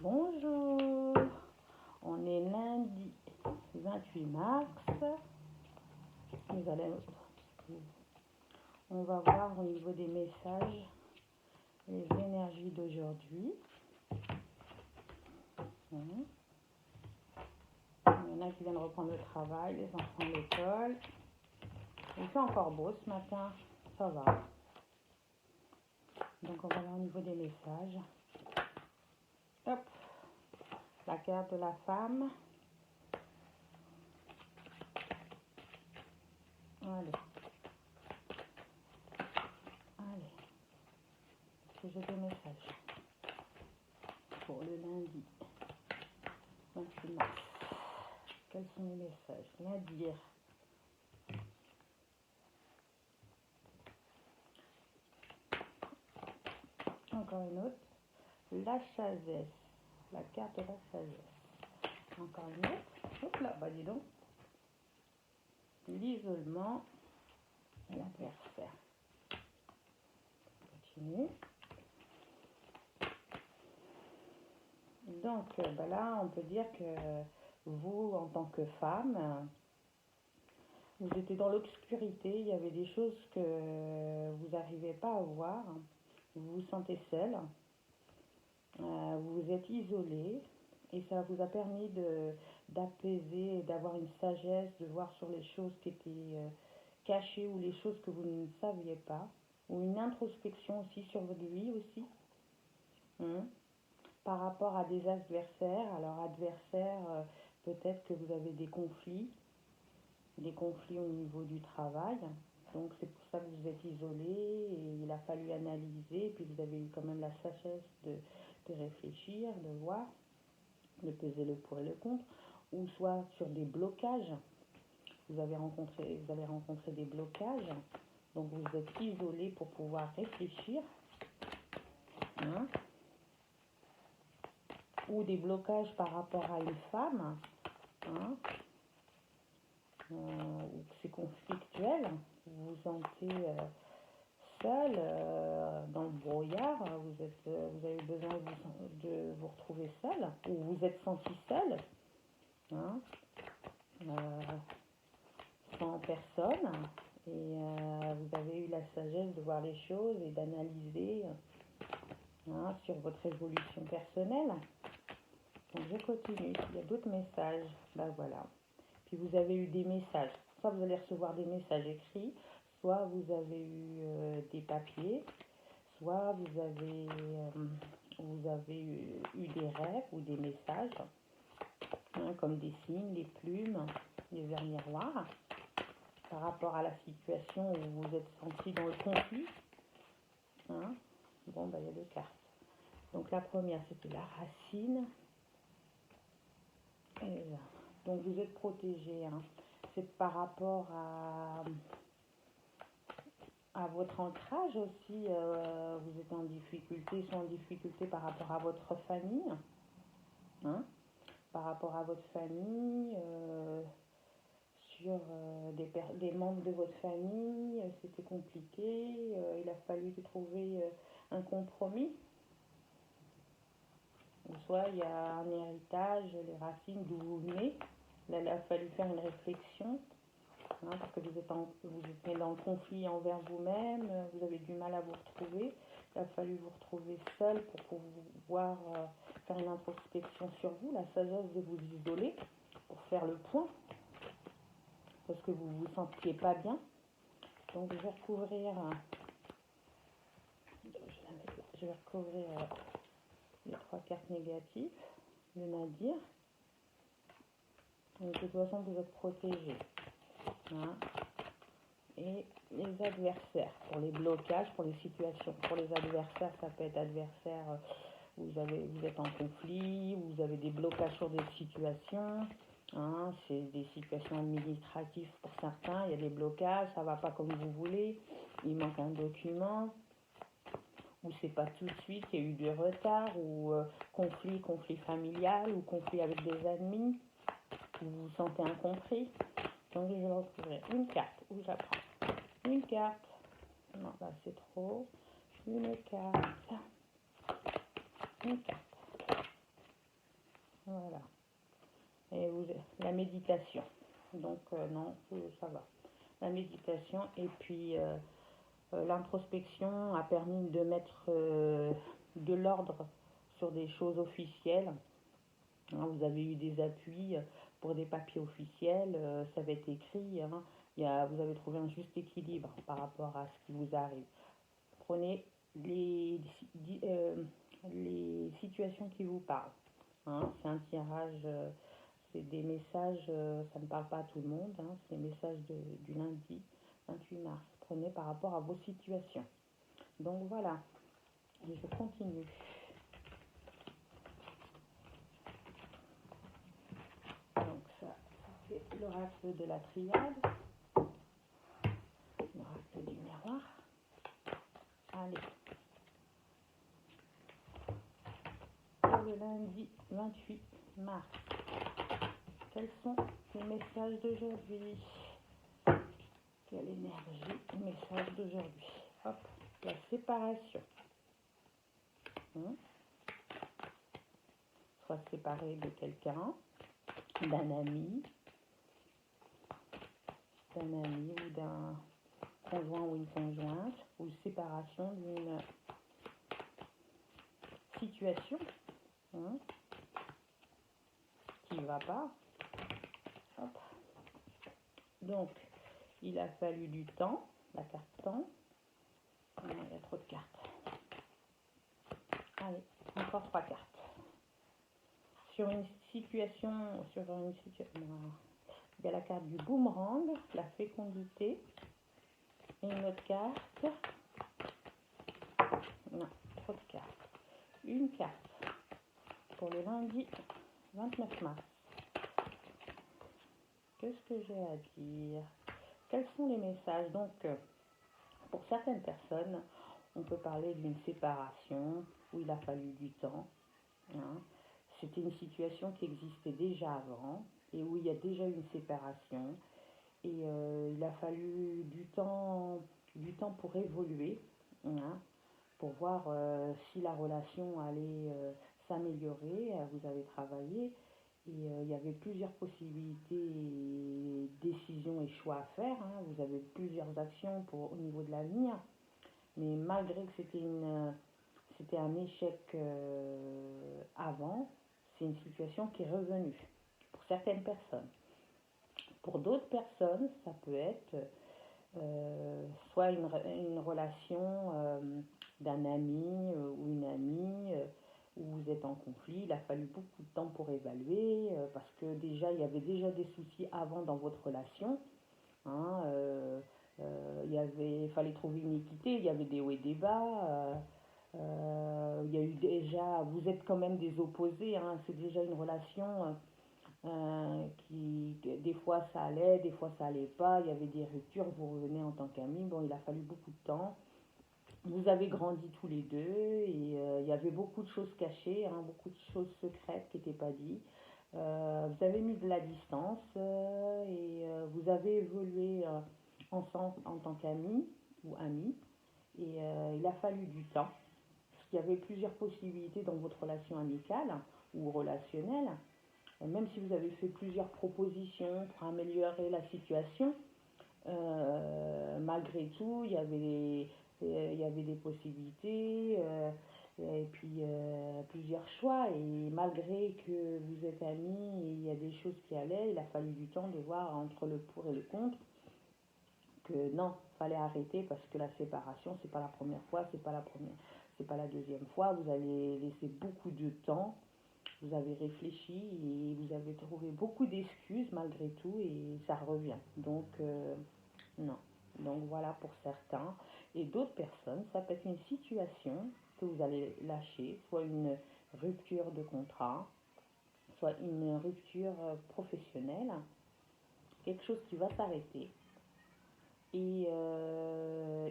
Bonjour, on est lundi 28 mars. On va voir au niveau des messages les énergies d'aujourd'hui. Il y en a qui viennent reprendre le travail, les enfants de l'école. Il fait encore beau ce matin, ça va. Donc on va voir au niveau des messages. Hop, la carte de la femme. Allez. Est-ce que j'ai des messages pour le lundi 28 mars? Quels sont les messages? Nadir. Encore une autre. La sagesse. La carte de la sagesse. Encore une autre. Hop là, bah dis donc. L'isolement et l'adversaire. Continue. Donc bah là, on peut dire que vous, en tant que femme, vous étiez dans l'obscurité. Il y avait des choses que vous n'arrivez pas à voir. Vous vous sentez seule. Vous vous êtes isolée. Et ça vous a permis d'apaiser et d'avoir une sagesse, de voir sur les choses qui étaient cachées ou les choses que vous ne saviez pas. Ou une introspection aussi sur votre vie aussi. Par rapport à des adversaires. Alors adversaires, peut-être que vous avez des conflits au niveau du travail. Donc c'est pour ça que vous êtes isolé et il a fallu analyser. Et puis vous avez eu quand même la sagesse de réfléchir, de voir, de peser le pour et le contre. Ou soit sur des blocages. Vous avez rencontré des blocages. Donc vous êtes isolé pour pouvoir réfléchir. Ou des blocages par rapport à une femme. Ou que c'est conflictuel, vous vous sentez seul, dans le brouillard, vous avez besoin de vous retrouver seul, ou vous êtes senti seul, sans personne, et vous avez eu la sagesse de voir les choses et d'analyser sur votre évolution personnelle. Donc je continue, il y a d'autres messages, ben voilà. Puis vous avez eu des messages, soit vous allez recevoir des messages écrits, soit vous avez eu des papiers, soit vous avez eu des rêves ou des messages, comme des signes, des plumes, des verres miroirs, par rapport à la situation où vous êtes senti dans le conflit. Bon, il y a deux cartes. Donc la première, c'était la racine. Et là. Donc vous êtes protégé. C'est par rapport à votre ancrage aussi. Vous êtes en difficulté, sont en difficulté par rapport à votre famille. Par rapport à votre famille, sur des membres de votre famille, c'était compliqué. Il a fallu trouver un compromis. Ou soit il y a un héritage, les racines d'où vous venez. Là, il a fallu faire une réflexion, parce que vous êtes dans le conflit envers vous-même, vous avez du mal à vous retrouver. Il a fallu vous retrouver seul pour pouvoir faire une introspection sur vous, la sagesse de vous isoler, pour faire le point, parce que vous ne vous sentiez pas bien. Donc je vais recouvrir, les trois cartes négatives de Nadir. Donc de toute façon vous êtes protégé. Et les adversaires, pour les blocages, pour les situations. Pour les adversaires, ça peut être adversaire, vous êtes en conflit, vous avez des blocages sur des situations. C'est des situations administratives pour certains, il y a des blocages, ça ne va pas comme vous voulez, il manque un document, ou c'est pas tout de suite, il y a eu du retard, ou conflit familial, ou conflit avec des amis, vous vous sentez incompris. Donc je vais retrouver une carte où j'apprends. Une carte. Non, là c'est trop. Une carte. Une carte. la méditation. Donc non, ça va. La méditation et puis l'introspection a permis de mettre de l'ordre sur des choses officielles. Hein, vous avez eu des appuis pour des papiers officiels, ça va être écrit. Hein, vous avez trouvé un juste équilibre par rapport à ce qui vous arrive. Prenez les situations qui vous parlent. Hein, c'est un tirage, c'est des messages, ça ne parle pas à tout le monde. Hein, c'est des messages du lundi 28 mars. Prenez par rapport à vos situations. Donc voilà, et je continue. Donc ça c'est l'oracle de la triade, l'oracle du miroir. Allez, pour le lundi 28 mars, quels sont les messages d'aujourd'hui? Quelle énergie, le message d'aujourd'hui? Hop, la séparation. Soit séparé de quelqu'un, d'un ami ou d'un conjoint ou une conjointe, ou séparation d'une situation qui ne va pas. Hop. Donc, il a fallu du temps, la carte temps. Non, il y a trop de cartes. Allez, encore 3 cartes. Sur une situation, il y a la carte du boomerang, la fécondité, et une autre carte. Non, trop de cartes. Une carte pour le lundi 29 mars. Qu'est-ce que j'ai à dire? Quels sont les messages? Donc, pour certaines personnes, on peut parler d'une séparation où il a fallu du temps. Hein. C'était une situation qui existait déjà avant et où il y a déjà une séparation. Et il a fallu du temps pour évoluer, hein, pour voir si la relation allait s'améliorer. Vous avez travaillé et il y avait plusieurs possibilités, décisions et choix à faire. Hein. Vous avez plusieurs actions au niveau de l'avenir, mais malgré que c'était un échec avant, c'est une situation qui est revenue pour certaines personnes. Pour d'autres personnes, ça peut être soit une relation d'un ami ou une amie où vous êtes en conflit. Il a fallu beaucoup de temps pour évaluer parce que déjà il y avait déjà des soucis avant dans votre relation. Hein, il fallait trouver une équité, il y avait des hauts et des bas. Il y a eu déjà, vous êtes quand même des opposés. Hein, c'est déjà une relation. Des fois ça allait, des fois ça allait pas, il y avait des ruptures, vous revenez en tant qu'amis, bon il a fallu beaucoup de temps, vous avez grandi tous les deux et il y avait beaucoup de choses cachées, hein, beaucoup de choses secrètes qui n'étaient pas dites, vous avez mis de la distance et vous avez évolué ensemble en tant qu'amis ou amis et il a fallu du temps, parce qu'il y avait plusieurs possibilités dans votre relation amicale ou relationnelle. Même si vous avez fait plusieurs propositions pour améliorer la situation, malgré tout, il y avait des possibilités et puis plusieurs choix. Et malgré que vous êtes amis et il y a des choses qui allaient, il a fallu du temps de voir entre le pour et le contre que non, il fallait arrêter parce que la séparation, c'est pas la première fois, c'est pas la deuxième fois. Vous allez laisser beaucoup de temps. Vous avez réfléchi et vous avez trouvé beaucoup d'excuses malgré tout et ça revient. Donc, non. Donc voilà pour certains. Et d'autres personnes, ça peut être une situation que vous allez lâcher, soit une rupture de contrat, soit une rupture professionnelle, quelque chose qui va s'arrêter. Et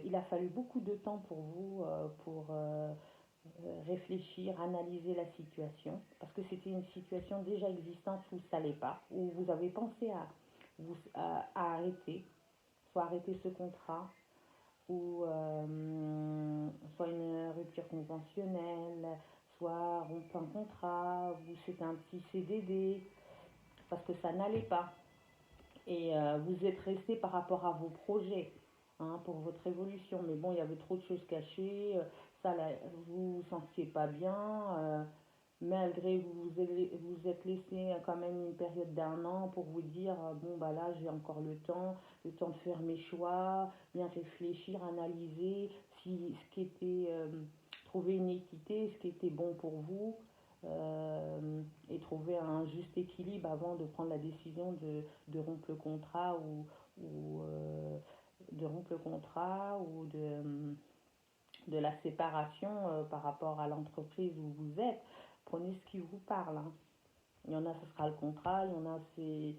il a fallu beaucoup de temps pour vous pour réfléchir, analyser la situation, parce que c'était une situation déjà existante où ça n'allait pas, où vous avez pensé à arrêter, soit arrêter ce contrat, ou soit une rupture conventionnelle, soit rompre un contrat, ou c'était un petit CDD, parce que ça n'allait pas. Et vous êtes resté par rapport à vos projets, hein, pour votre évolution. Mais bon, il y avait trop de choses cachées, ça, là, vous vous sentiez pas bien, malgré vous êtes laissé quand même une période d'1 an pour vous dire, bon, bah là, j'ai encore le temps de faire mes choix, bien réfléchir, analyser si ce qui était, trouver une équité, ce qui était bon pour vous. Et trouver un juste équilibre avant de prendre la décision de rompre le contrat ou de rompre le contrat ou de la séparation par rapport à l'entreprise où vous êtes. Prenez ce qui vous parle, hein. Il y en a, ce sera le contrat, il y en a, c'est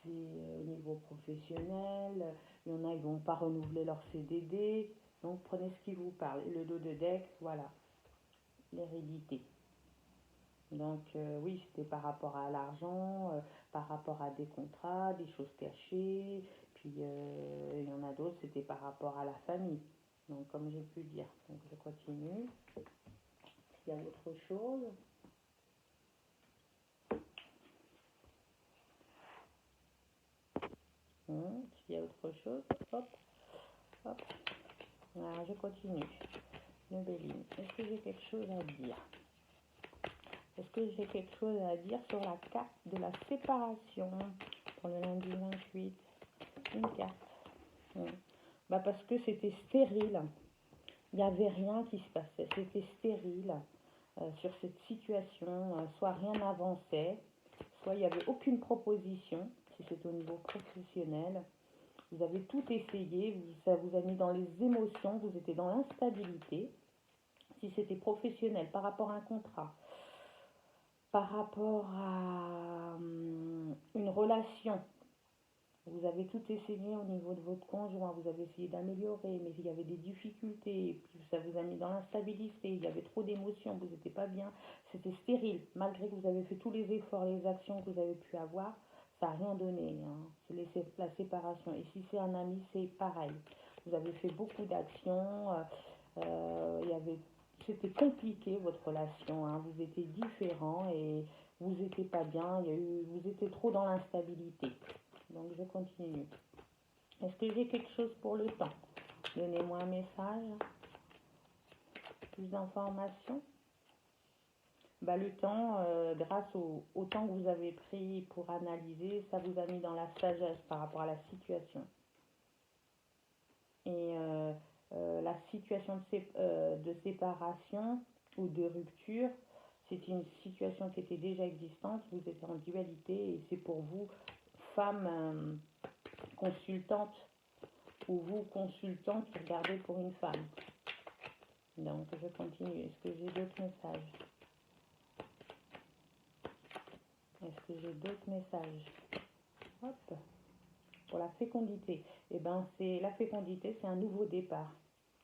au niveau professionnel, il y en a, ils vont pas renouveler leur CDD. Donc prenez ce qui vous parle. Et le dos de deck, voilà, l'hérédité. Donc oui, c'était par rapport à l'argent, par rapport à des contrats, des choses cachées. Puis il y en a d'autres, c'était par rapport à la famille. Donc comme j'ai pu dire, donc je continue. S'il y a autre chose. S'il y a autre chose, hop, hop. Alors, je continue. Nobeline, est-ce que j'ai quelque chose à dire? Est-ce que j'ai quelque chose à dire sur la carte de la séparation pour le lundi 28? Une carte. Bah parce que c'était stérile. Il n'y avait rien qui se passait. C'était stérile sur cette situation. Soit rien n'avançait, soit il n'y avait aucune proposition, si c'est au niveau professionnel. Vous avez tout essayé, ça vous a mis dans les émotions, vous étiez dans l'instabilité. Si c'était professionnel, par rapport à un contrat, par rapport à une relation, vous avez tout essayé au niveau de votre conjoint, vous avez essayé d'améliorer, mais il y avait des difficultés, et puis ça vous a mis dans l'instabilité, il y avait trop d'émotions, vous n'étiez pas bien, c'était stérile, malgré que vous avez fait tous les efforts, les actions que vous avez pu avoir, ça n'a rien donné, hein. C'est la séparation. Et si c'est un ami, c'est pareil. Vous avez fait beaucoup d'actions, c'était compliqué votre relation, hein. Vous étiez différents et vous n'étiez pas bien, vous étiez trop dans l'instabilité. Donc je continue. Est-ce que j'ai quelque chose pour le temps? Donnez-moi un message. Plus d'informations. Bah, le temps, grâce au temps que vous avez pris pour analyser, ça vous a mis dans la sagesse par rapport à la situation. Et la situation de séparation ou de rupture, c'est une situation qui était déjà existante. Vous êtes en dualité et c'est pour vous, femme consultante, ou vous, consultant, qui regardez pour une femme. Donc, je continue. Est-ce que j'ai d'autres messages? Est-ce que j'ai d'autres messages? Hop. Pour la fécondité. Eh ben, la fécondité, c'est un nouveau départ.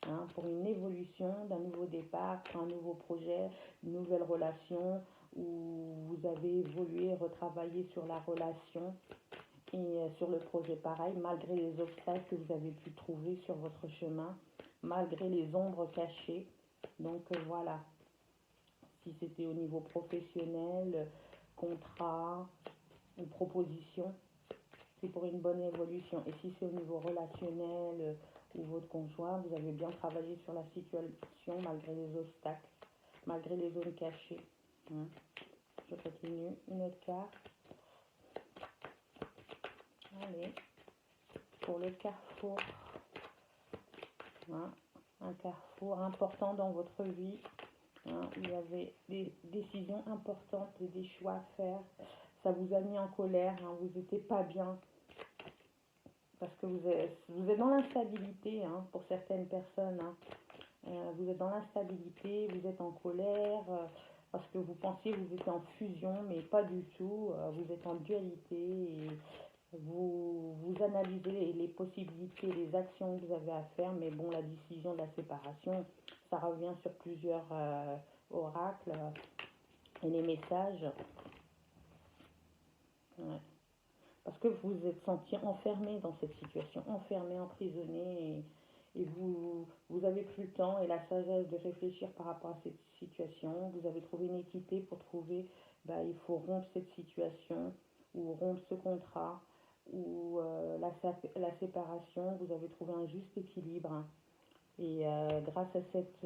Hein, pour une évolution d'un nouveau départ, pour un nouveau projet, une nouvelle relation où vous avez évolué, retravaillé sur la relation et sur le projet pareil, malgré les obstacles que vous avez pu trouver sur votre chemin, malgré les ombres cachées. Donc voilà, si c'était au niveau professionnel, contrat ou proposition, c'est pour une bonne évolution. Et si c'est au niveau relationnel ou votre conjoint, vous avez bien travaillé sur la situation malgré les obstacles, malgré les zones cachées. Je continue. Une autre carte. Allez, pour le carrefour. Un carrefour important dans votre vie. Il y avait des décisions importantes, des choix à faire. Ça vous a mis en colère, vous n'étiez pas bien. Parce que vous êtes dans l'instabilité, pour certaines personnes. Vous êtes dans l'instabilité, vous êtes en colère, parce que vous pensiez que vous étiez en fusion, mais pas du tout. Vous êtes en dualité et vous analysez les possibilités, les actions que vous avez à faire, mais bon, la décision de la séparation, ça revient sur plusieurs oracles et les messages. Ouais. Parce que vous vous êtes senti enfermé dans cette situation, enfermé, emprisonné, et vous avez plus le temps et la sagesse de réfléchir par rapport à cette situation. Vous avez trouvé une équité pour trouver, il faut rompre cette situation, ou rompre ce contrat, ou la séparation, vous avez trouvé un juste équilibre. Hein. Et grâce à cette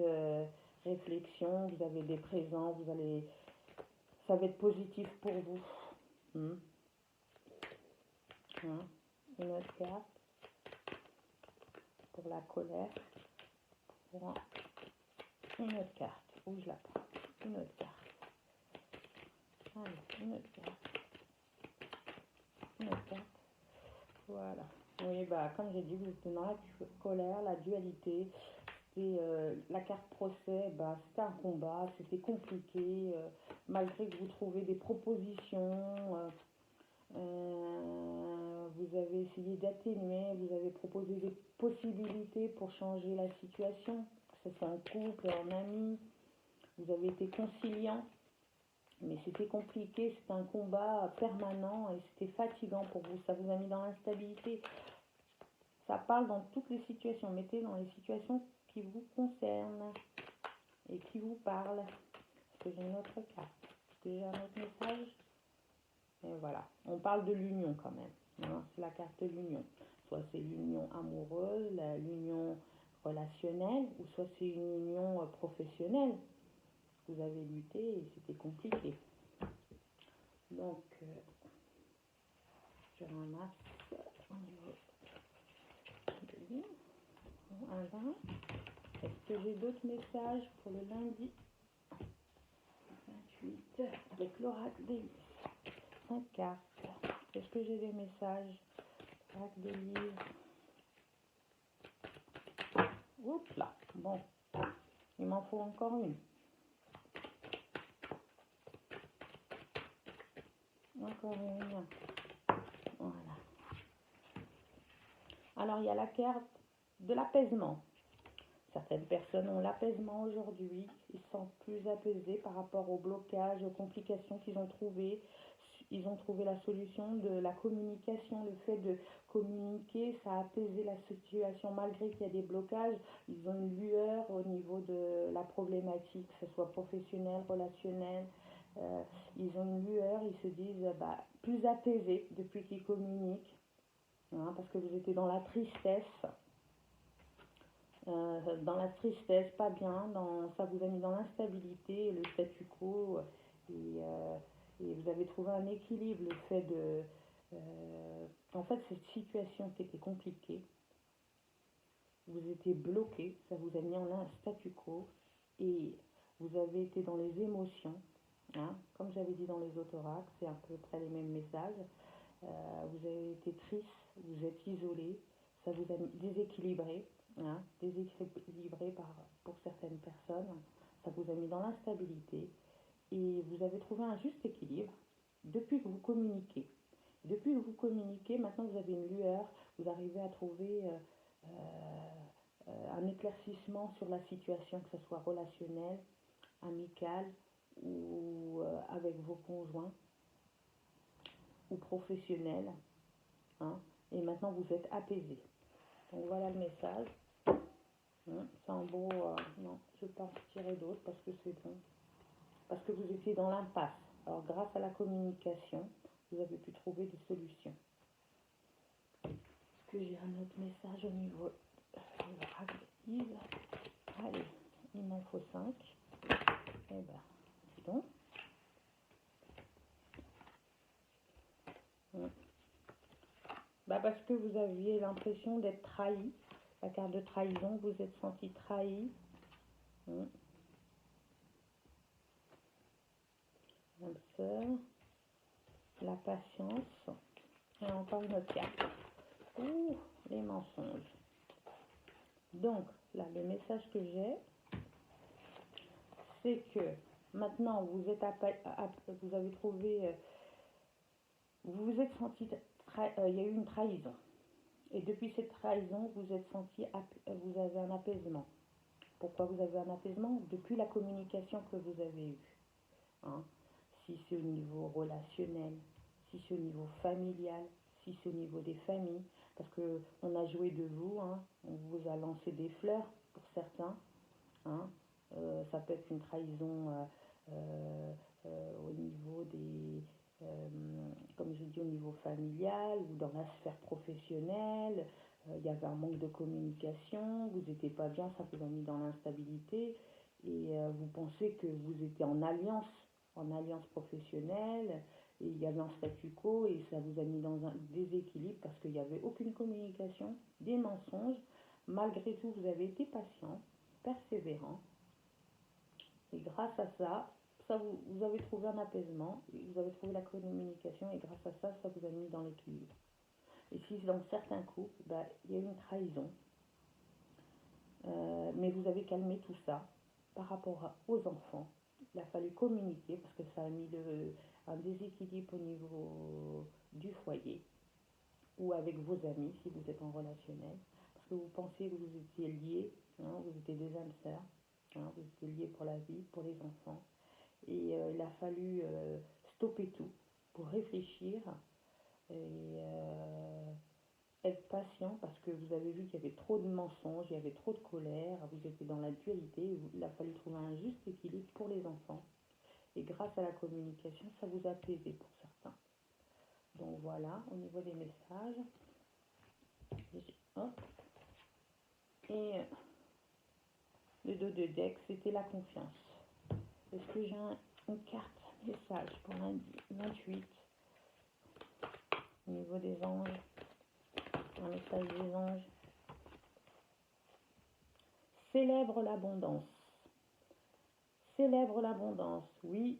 réflexion, vous avez des présents, ça va être positif pour vous. Hein. Une autre carte pour la colère. Une autre carte. Où je la prends? Une autre carte. Allez, une autre carte. Une autre carte. Voilà. Oui, comme j'ai dit, vous êtes dans la colère, la dualité. La carte procès, c'était un combat, c'était compliqué. Malgré que vous trouvez des propositions, vous avez essayé d'atténuer, vous avez proposé des possibilités pour changer la situation, que ce soit en couple, en ami. Vous avez été conciliant, mais c'était compliqué, c'était un combat permanent et c'était fatigant pour vous. Ça vous a mis dans l'instabilité. Ça parle dans toutes les situations. Mettez dans les situations qui vous concernent et qui vous parlent. Est-ce que j'ai une autre carte? Est-ce que j'ai un autre message? Et voilà. On parle de l'union quand même. Hein, c'est la carte de l'union. Soit c'est l'union amoureuse, l'union relationnelle, ou soit c'est une union professionnelle. Vous avez lutté et c'était compliqué. Donc, je ramasse au niveau de lui. Un 20. Est-ce que j'ai d'autres messages pour le lundi 28 avec l'oracle des 5 cartes? Est-ce que j'ai des messages? Oracle des livres. Oups là. Bon. Il m'en faut encore une. Encore une. Voilà. Alors, il y a la carte de l'apaisement. Certaines personnes ont l'apaisement aujourd'hui. Ils se sentent plus apaisés par rapport aux blocages, aux complications qu'ils ont trouvées. Ils ont trouvé la solution de la communication. Le fait de communiquer, ça a apaisé la situation. Malgré qu'il y a des blocages, ils ont une lueur au niveau de la problématique, que ce soit professionnelle, relationnelle. Ils ont une lueur, ils se disent plus apaisés depuis qu'ils communiquent. Hein, parce que vous étiez dans la tristesse. Pas bien, ça vous a mis dans l'instabilité, le statu quo, et vous avez trouvé un équilibre, le fait de... en fait, cette situation qui était compliquée, vous étiez bloqué, ça vous a mis en un statu quo, et vous avez été dans les émotions, hein, comme j'avais dit dans les autres oracles, c'est à peu près les mêmes messages, vous avez été triste, vous êtes isolé, ça vous a déséquilibré, hein, déséquilibré pour certaines personnes, ça vous a mis dans l'instabilité et vous avez trouvé un juste équilibre depuis que vous communiquez. Depuis que vous communiquez, maintenant vous avez une lueur, vous arrivez à trouver un éclaircissement sur la situation, que ce soit relationnel, amical ou avec vos conjoints ou professionnel. Hein, et maintenant vous êtes apaisé. Donc voilà le message. C'est un beau... non, je ne vais pas en retirer d'autres parce que c'est bon. Parce que vous étiez dans l'impasse. Alors grâce à la communication, vous avez pu trouver des solutions. Est-ce que j'ai un autre message au niveau de l'oracle des livres? Allez, il m'en faut 5. Eh ben, dis donc. Parce que vous aviez l'impression d'être trahi. La carte de trahison, vous êtes senti trahi. La patience. Et encore une autre carte. Ouh, les mensonges. Donc, là, le message que j'ai, c'est que maintenant, vous avez trouvé... vous vous êtes senti... il y a eu une trahison. Et depuis cette trahison, vous êtes senti... vous avez un apaisement. Pourquoi vous avez un apaisement? Depuis la communication que vous avez eue. Hein? Si c'est au niveau relationnel, si c'est au niveau familial, si c'est au niveau des familles, parce qu'on a joué de vous, hein, on vous a lancé des fleurs pour certains, hein, ça peut être une trahison au niveau des, comme je dis, au niveau familial ou dans la sphère professionnelle. Il y avait un manque de communication, vous n'étiez pas bien, ça vous a mis dans l'instabilité et vous pensez que vous étiez en alliance professionnelle et il y avait un statu quo et ça vous a mis dans un déséquilibre parce qu'il n'y avait aucune communication, des mensonges. Malgré tout, vous avez été patient, persévérant et grâce à ça, vous avez trouvé un apaisement, vous avez trouvé la communication et grâce à ça, ça vous a mis dans l'équilibre. Et si dans certains couples, bah, il y a eu une trahison, mais vous avez calmé tout ça par rapport aux enfants. Il a fallu communiquer parce que ça a mis un déséquilibre au niveau du foyer ou avec vos amis si vous êtes en relationnel. Parce que vous pensiez que vous étiez liés, hein, vous étiez des âmes sœurs, hein, vous étiez liés pour la vie, pour les enfants. Et il a fallu stopper tout pour réfléchir et être patient parce que vous avez vu qu'il y avait trop de mensonges, il y avait trop de colère, vous étiez dans la dualité, il a fallu trouver un juste équilibre pour les enfants. Et grâce à la communication, ça vous a apaisé pour certains. Donc voilà, au niveau des messages. Hop. Et le dos de deck, c'était la confiance. Est-ce que j'ai une carte message pour lundi 28 au niveau des anges? Un message des anges. Célèbre l'abondance. Célèbre l'abondance. Oui.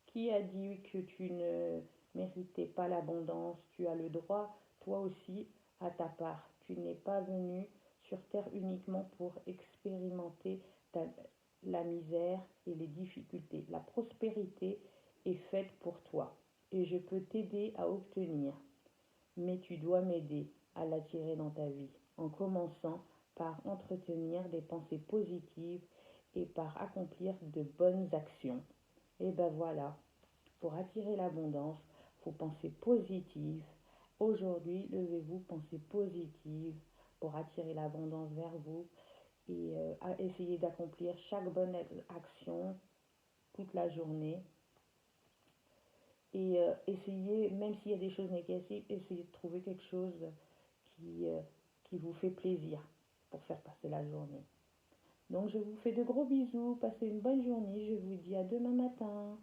Qui a dit que tu ne méritais pas l'abondance? Tu as le droit, toi aussi, à ta part. Tu n'es pas venu sur terre uniquement pour expérimenter la misère et les difficultés. La prospérité est faite pour toi et je peux t'aider à obtenir. Mais tu dois m'aider à l'attirer dans ta vie en commençant par entretenir des pensées positives et par accomplir de bonnes actions. Et ben voilà, pour attirer l'abondance, il faut penser positive. Aujourd'hui, levez-vous, pensez positive pour attirer l'abondance vers vous et essayer d'accomplir chaque bonne action toute la journée. Et essayez, même s'il y a des choses négatives, essayez de trouver quelque chose qui vous fait plaisir pour faire passer la journée. Donc je vous fais de gros bisous, passez une bonne journée, je vous dis à demain matin.